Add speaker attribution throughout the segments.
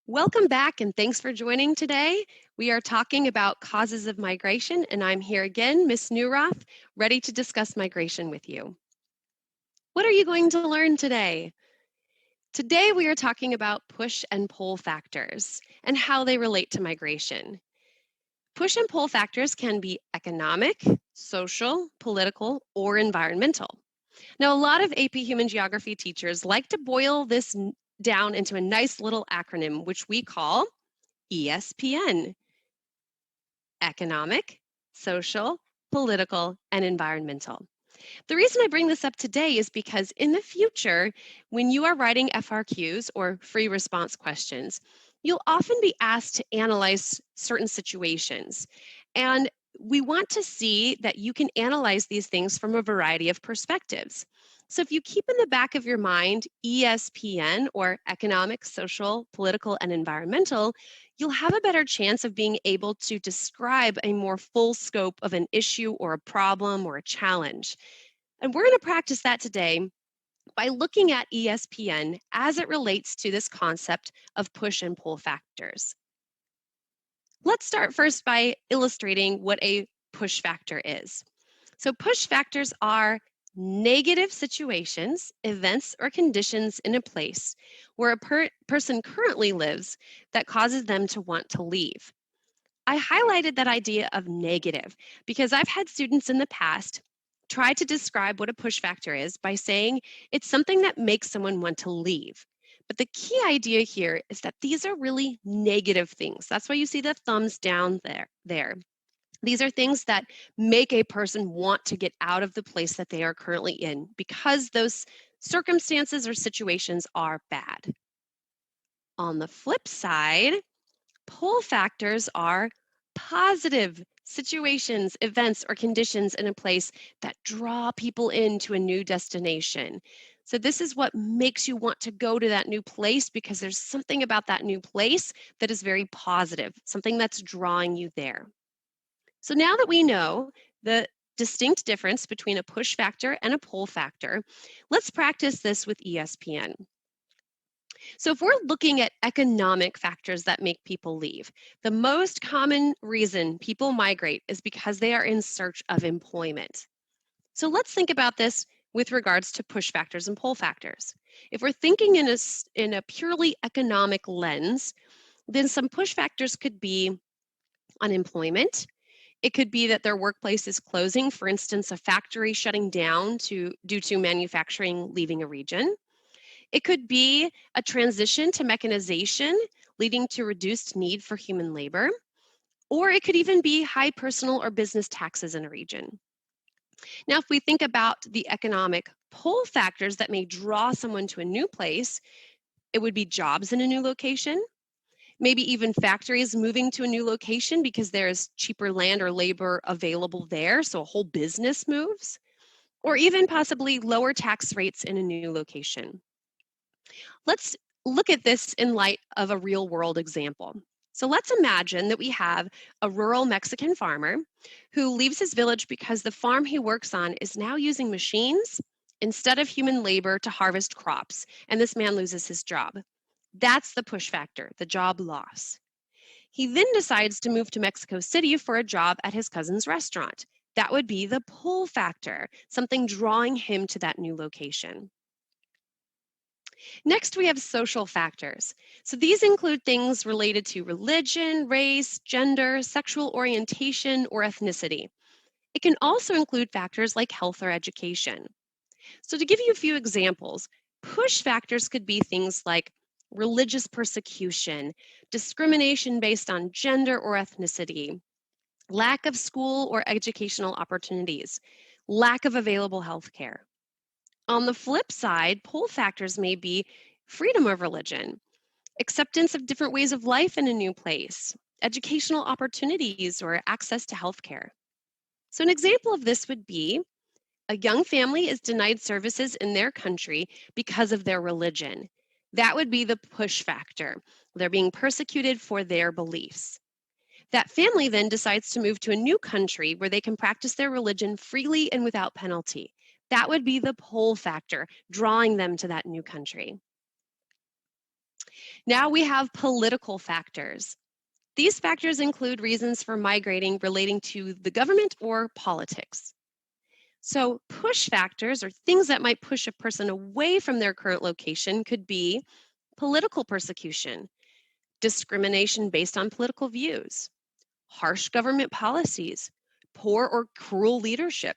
Speaker 1: Welcome back and thanks for joining today. We are talking about causes of migration, and I'm here again, Miss Newroth, ready to discuss migration with you. What are you going to learn today? Today we are talking about push and pull factors and how they relate to migration. Push and pull factors can be economic, social, political, or environmental. Now, a lot of AP Human Geography teachers like to boil this down into a nice little acronym, which we call ESPN: economic, social, political, and environmental. The reason I bring this up today is because in the future, when you are writing FRQs or free response questions, you'll often be asked to analyze certain situations. And we want to see that you can analyze these things from a variety of perspectives. So if you keep in the back of your mind ESPN, or economic, social, political, and environmental, you'll have a better chance of being able to describe a more full scope of an issue or a problem or a challenge. And we're going to practice that today by looking at ESPN as it relates to this concept of push and pull factors. Let's start first by illustrating what a push factor is. So push factors are negative situations, events, or conditions in a place where a person currently lives that causes them to want to leave. I highlighted that idea of negative because I've had students in the past try to describe what a push factor is by saying it's something that makes someone want to leave. But the key idea here is that these are really negative things. That's why you see the thumbs down there. These are things that make a person want to get out of the place that they are currently in because those circumstances or situations are bad. On the flip side, pull factors are positive situations, events, or conditions in a place that draw people into a new destination. So this is what makes you want to go to that new place because there's something about that new place that is very positive, something that's drawing you there. So now that we know the distinct difference between a push factor and a pull factor, let's practice this with ESPN. So if we're looking at economic factors that make people leave, the most common reason people migrate is because they are in search of employment. So let's think about this with regards to push factors and pull factors. If we're thinking in a purely economic lens, then some push factors could be unemployment. It could be that their workplace is closing, for instance, a factory shutting down due to manufacturing leaving a region. It could be a transition to mechanization, leading to reduced need for human labor, or it could even be high personal or business taxes in a region. Now, if we think about the economic pull factors that may draw someone to a new place, it would be jobs in a new location, maybe even factories moving to a new location because there's cheaper land or labor available there, so a whole business moves, or even possibly lower tax rates in a new location. Let's look at this in light of a real world example. So let's imagine that we have a rural Mexican farmer who leaves his village because the farm he works on is now using machines instead of human labor to harvest crops, and this man loses his job. That's the push factor, the job loss. He then decides to move to Mexico City for a job at his cousin's restaurant. That would be the pull factor, something drawing him to that new location. Next, we have social factors. So these include things related to religion, race, gender, sexual orientation, or ethnicity. It can also include factors like health or education. So to give you a few examples, push factors could be things like religious persecution, discrimination based on gender or ethnicity, lack of school or educational opportunities, lack of available health care. On the flip side, pull factors may be freedom of religion, acceptance of different ways of life in a new place, educational opportunities, or access to healthcare. So, an example of this would be a young family is denied services in their country because of their religion. That would be the push factor. They're being persecuted for their beliefs. That family then decides to move to a new country where they can practice their religion freely and without penalty. That would be the pull factor, drawing them to that new country. Now we have political factors. These factors include reasons for migrating relating to the government or politics. So, push factors, or things that might push a person away from their current location, could be political persecution, discrimination based on political views, harsh government policies, poor or cruel leadership,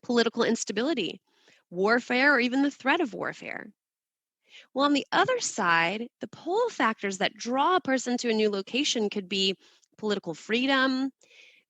Speaker 1: political instability, warfare, or even the threat of warfare. Well, on the other side, the pull factors that draw a person to a new location could be political freedom,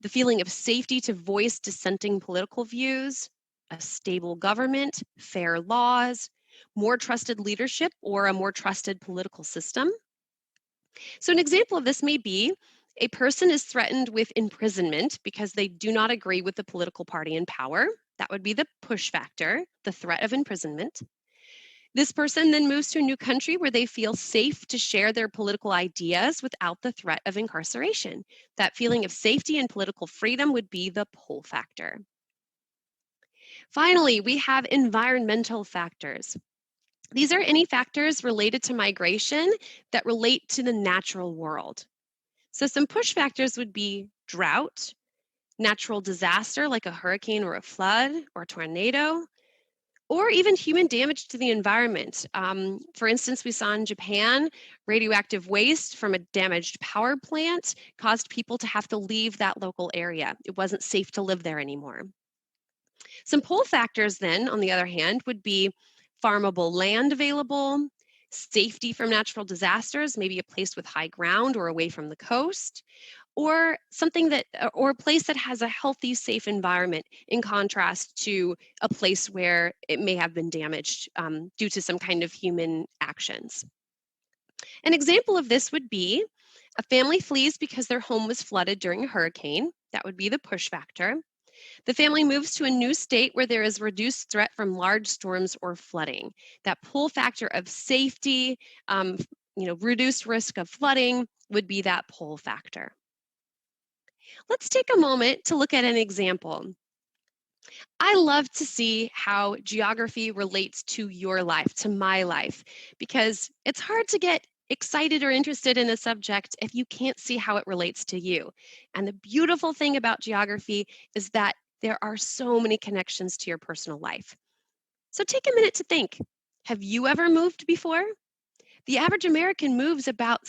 Speaker 1: the feeling of safety to voice dissenting political views, a stable government, fair laws, more trusted leadership, or a more trusted political system. So, an example of this may be a person is threatened with imprisonment because they do not agree with the political party in power. That would be the push factor, the threat of imprisonment. This person then moves to a new country where they feel safe to share their political ideas without the threat of incarceration. That feeling of safety and political freedom would be the pull factor. Finally, we have environmental factors. These are any factors related to migration that relate to the natural world. So some push factors would be drought, natural disaster like a hurricane or a flood or a tornado, or even human damage to the environment. For instance, we saw in Japan, radioactive waste from a damaged power plant caused people to have to leave that local area. It wasn't safe to live there anymore. Some pull factors then, on the other hand, would be farmable land available, safety from natural disasters, maybe a place with high ground or away from the coast, or something that, or a place that has a healthy, safe environment in contrast to a place where it may have been damaged due to some kind of human actions. An example of this would be a family flees because their home was flooded during a hurricane. That would be the push factor. The family moves to a new state where there is reduced threat from large storms or flooding. That pull factor of safety, reduced risk of flooding would be that pull factor. Let's take a moment to look at an example. I love to see how geography relates to your life, to my life, because it's hard to get excited or interested in a subject if you can't see how it relates to you. And the beautiful thing about geography is that there are so many connections to your personal life. So take a minute to think. Have you ever moved before? The average American moves about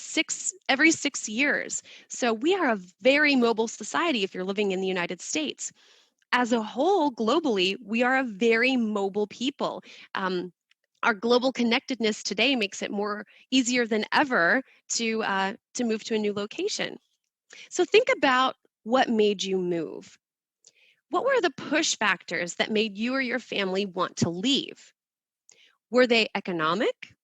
Speaker 1: every 6 years. So we are a very mobile society if you're living in the United States. As a whole, globally, we are a very mobile people. Our global connectedness today makes it more easier than ever to move to a new location. So think about what made you move. What were the push factors that made you or your family want to leave? Were they economic,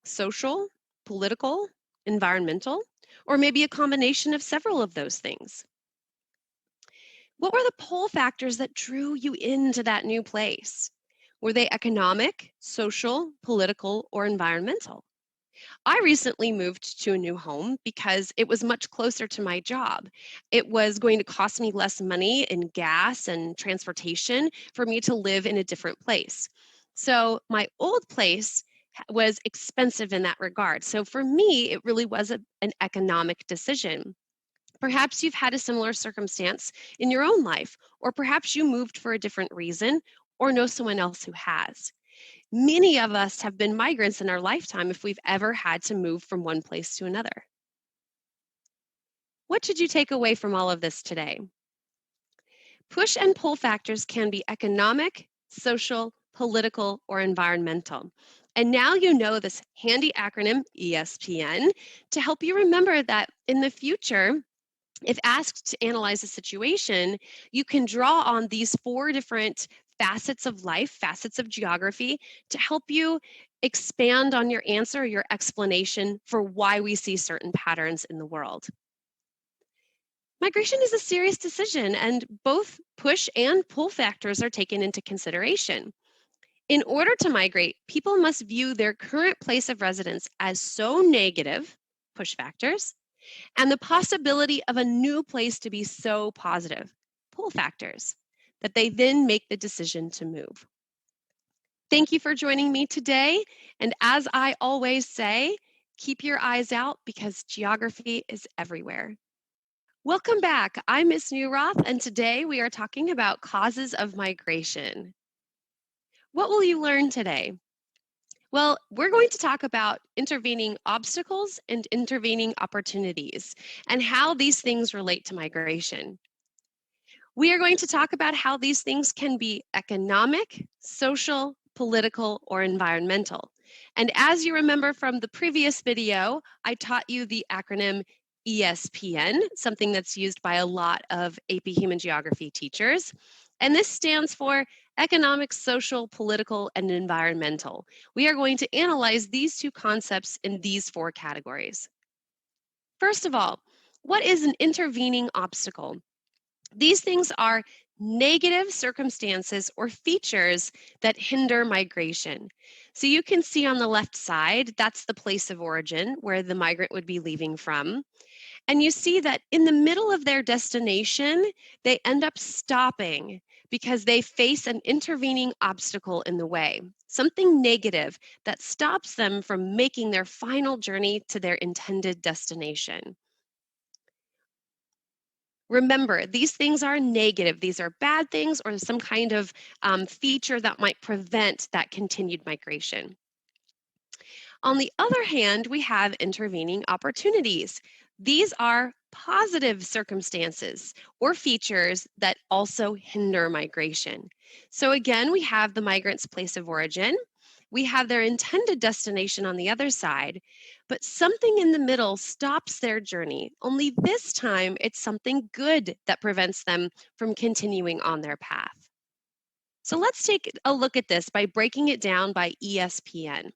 Speaker 1: social, political, environmental, or maybe a combination of several of those things? What were the pull factors that drew you into that new place? Were they economic, social, political, or environmental? I recently moved to a new home because it was much closer to my job. It was going to cost me less money in gas and transportation for me to live in a different place. So my old place was expensive in that regard. So for me, it really was an economic decision. Perhaps you've had a similar circumstance in your own life, or perhaps you moved for a different reason or know someone else who has. Many of us have been migrants in our lifetime if we've ever had to move from one place to another. What should you take away from all of this today? Push and pull factors can be economic, social, political, or environmental. And now you know this handy acronym, ESPN, to help you remember that in the future, if asked to analyze a situation, you can draw on these 4 different facets of life, facets of geography, to help you expand on your answer, your explanation for why we see certain patterns in the world. Migration is a serious decision, and both push and pull factors are taken into consideration. In order to migrate, people must view their current place of residence as so negative, push factors, and the possibility of a new place to be so positive, pull factors, that they then make the decision to move. Thank you for joining me today. And as I always say, Keep your eyes out because geography is everywhere. Welcome back. I'm Miss Newroth, and today we are talking about causes of migration. What will you learn today? Well, we're going to talk about intervening obstacles and intervening opportunities and how these things relate to migration. We are going to talk about how these things can be economic, social, political, or environmental. And as you remember from the previous video, I taught you the acronym ESPN, something that's used by a lot of AP Human Geography teachers. And this stands for economic, social, political, and environmental. We are going to analyze these two concepts in these four categories. First of all, what is an intervening obstacle? These things are negative circumstances or features that hinder migration. So you can see on the left side, that's the place of origin where the migrant would be leaving from. And you see that in the middle of their destination, they end up stopping because they face an intervening obstacle in the way, something negative that stops them from making their final journey to their intended destination. Remember, these things are negative. These are bad things or some kind of feature that might prevent that continued migration. On the other hand, we have intervening opportunities. These are positive circumstances or features that also hinder migration. So again, we have the migrant's place of origin. We have their intended destination on the other side, but something in the middle stops their journey. Only this time, it's something good that prevents them from continuing on their path. So let's take a look at this by breaking it down by ESPN.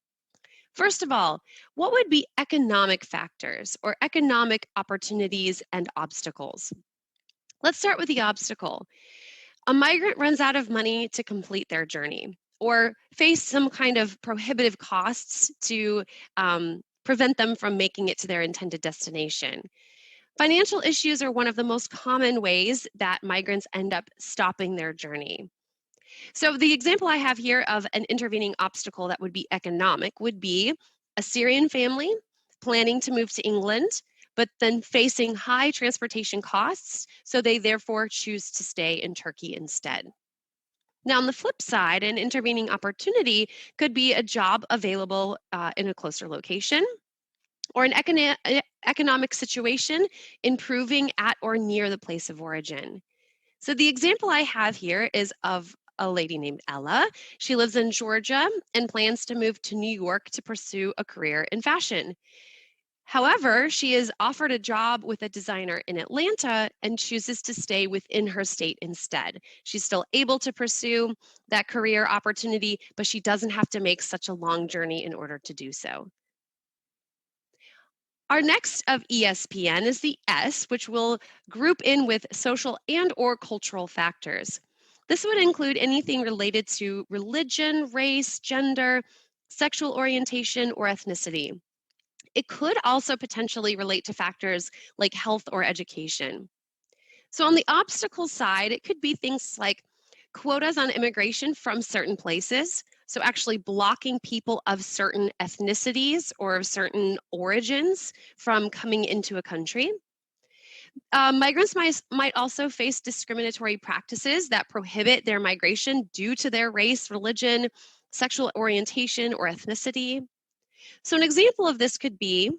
Speaker 1: First of all, what would be economic factors or economic opportunities and obstacles? Let's start with the obstacle. A migrant runs out of money to complete their journey or face some kind of prohibitive costs to prevent them from making it to their intended destination. Financial issues are one of the most common ways that migrants end up stopping their journey. So the example I have here of an intervening obstacle that would be economic would be a Syrian family planning to move to England, but then facing high transportation costs, so they therefore choose to stay in Turkey instead. Now, on the flip side, an intervening opportunity could be a job available in a closer location or an economic situation improving at or near the place of origin. So the example I have here is of a lady named Ella. She lives in Georgia and plans to move to New York to pursue a career in fashion. However, she is offered a job with a designer in Atlanta and chooses to stay within her state instead. She's still able to pursue that career opportunity, but she doesn't have to make such a long journey in order to do so. Our next of ESPN is the S, which will group in with social and or cultural factors. This would include anything related to religion, race, gender, sexual orientation, or ethnicity. It could also potentially relate to factors like health or education. So on the obstacle side, it could be things like quotas on immigration from certain places. So actually blocking people of certain ethnicities or of certain origins from coming into a country. Migrants might also face discriminatory practices that prohibit their migration due to their race, religion, sexual orientation, or ethnicity. So an example of this could be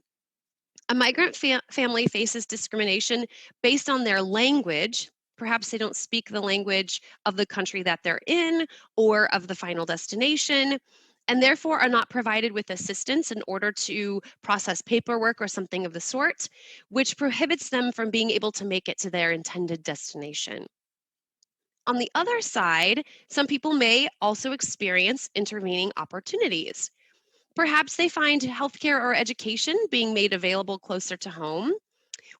Speaker 1: a migrant family faces discrimination based on their language. Perhaps they don't speak the language of the country that they're in or of the final destination, and therefore are not provided with assistance in order to process paperwork or something of the sort, which prohibits them from being able to make it to their intended destination. On the other side, some people may also experience intervening opportunities. Perhaps they find healthcare or education being made available closer to home,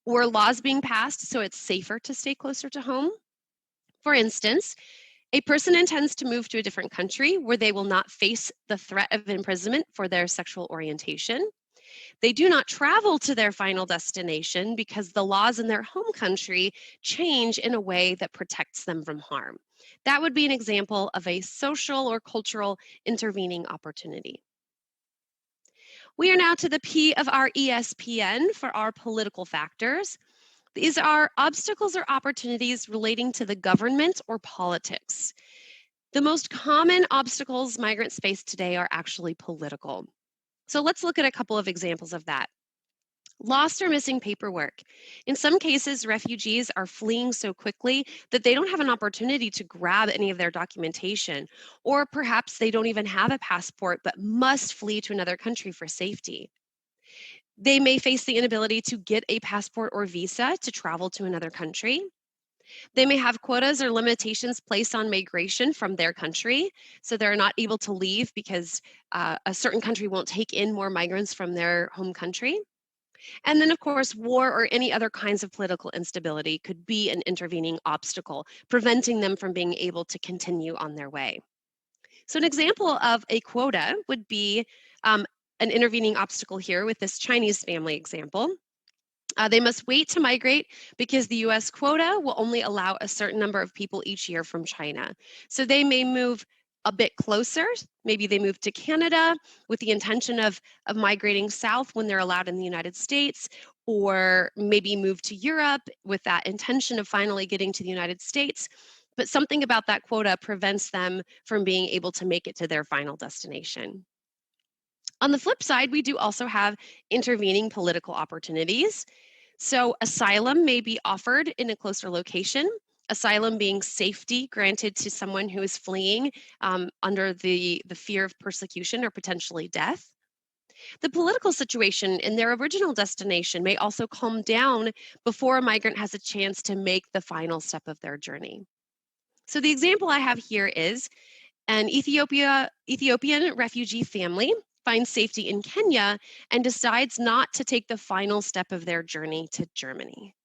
Speaker 1: or laws being passed so it's safer to stay closer to home. For instance, a person intends to move to a different country where they will not face the threat of imprisonment for their sexual orientation. They do not travel to their final destination because the laws in their home country change in a way that protects them from harm. That would be an example of a social or cultural intervening opportunity. We are now to the P of our ESPN for our political factors. These are obstacles or opportunities relating to the government or politics. The most common obstacles migrants face today are actually political. So let's look at a couple of examples of that. Lost or missing paperwork. In some cases, refugees are fleeing so quickly that they don't have an opportunity to grab any of their documentation, or perhaps they don't even have a passport but must flee to another country for safety. They may face the inability to get a passport or visa to travel to another country. They may have quotas or limitations placed on migration from their country, so they're not able to leave because a certain country won't take in more migrants from their home country. And then, of course, war or any other kinds of political instability could be an intervening obstacle, preventing them from being able to continue on their way. So an example of a quota would be an intervening obstacle here with this Chinese family example. They must wait to migrate because the US quota will only allow a certain number of people each year from China. So they may move a bit closer. Maybe they move to Canada with the intention of migrating south when they're allowed in the United States, or maybe move to Europe with that intention of finally getting to the United States. But something about that quota prevents them from being able to make it to their final destination. On the flip side, we do also have intervening political opportunities. So asylum may be offered in a closer location, asylum being safety granted to someone who is fleeing under the fear of persecution or potentially death. The political situation in their original destination may also calm down before a migrant has a chance to make the final step of their journey. So the example I have here is an Ethiopian refugee family finds safety in Kenya and decides not to take the final step of their journey to Germany.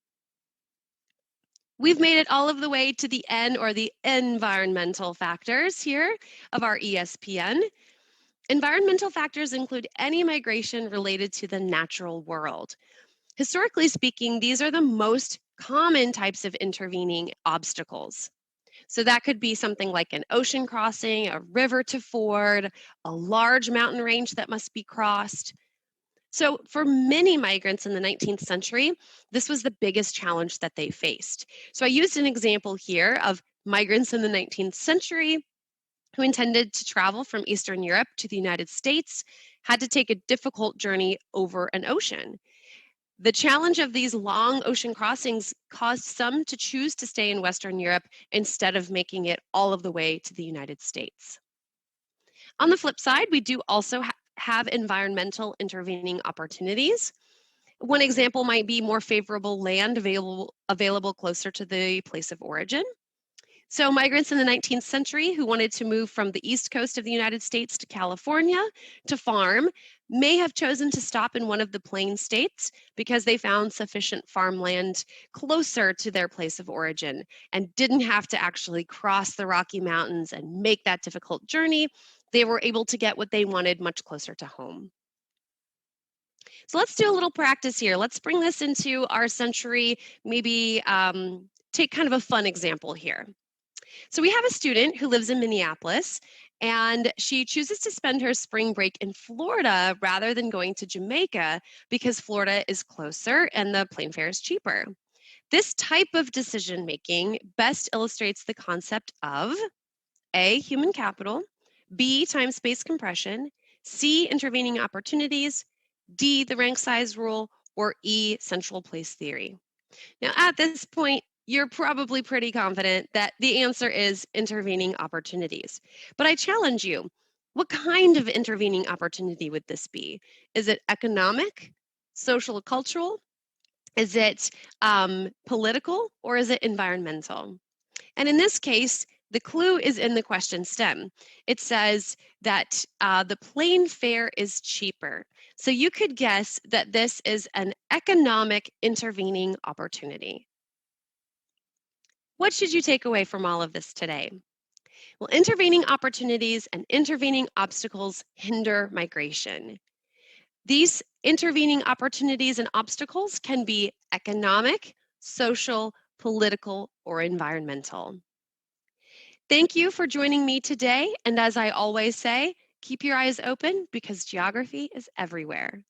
Speaker 1: We've made it all of the way to the N, or the environmental factors here of our ESPN. Environmental factors include any migration related to the natural world. Historically speaking, these are the most common types of intervening obstacles. So that could be something like an ocean crossing, a river to ford, a large mountain range that must be crossed. So for many migrants in the 19th century, this was the biggest challenge that they faced. So I used an example here of migrants in the 19th century who intended to travel from Eastern Europe to the United States, had to take a difficult journey over an ocean. The challenge of these long ocean crossings caused some to choose to stay in Western Europe instead of making it all of the way to the United States. On the flip side, we do also have environmental intervening opportunities. One example might be more favorable land available closer to the place of origin. So migrants in the 19th century who wanted to move from the east coast of the United States to California to farm may have chosen to stop in one of the plain states because they found sufficient farmland closer to their place of origin and didn't have to actually cross the Rocky Mountains and make that difficult journey. They were able to get what they wanted much closer to home. So let's do a little practice here. Let's bring this into our century, maybe take kind of a fun example here. So we have a student who lives in Minneapolis, and she chooses to spend her spring break in Florida rather than going to Jamaica because Florida is closer and the plane fare is cheaper. This type of decision making best illustrates the concept of A, human capital, B, time-space compression, C, intervening opportunities, D, the rank size rule, or E, central place theory. Now, at this point, you're probably pretty confident that the answer is intervening opportunities. But I challenge you, what kind of intervening opportunity would this be? Is it economic, social, cultural? Is it political, or is it environmental? And in this case, the clue is in the question stem. It says that the plane fare is cheaper. So you could guess that this is an economic intervening opportunity. What should you take away from all of this today? Well, intervening opportunities and intervening obstacles hinder migration. These intervening opportunities and obstacles can be economic, social, political, or environmental. Thank you for joining me today, and as I always say, Keep your eyes open because geography is everywhere.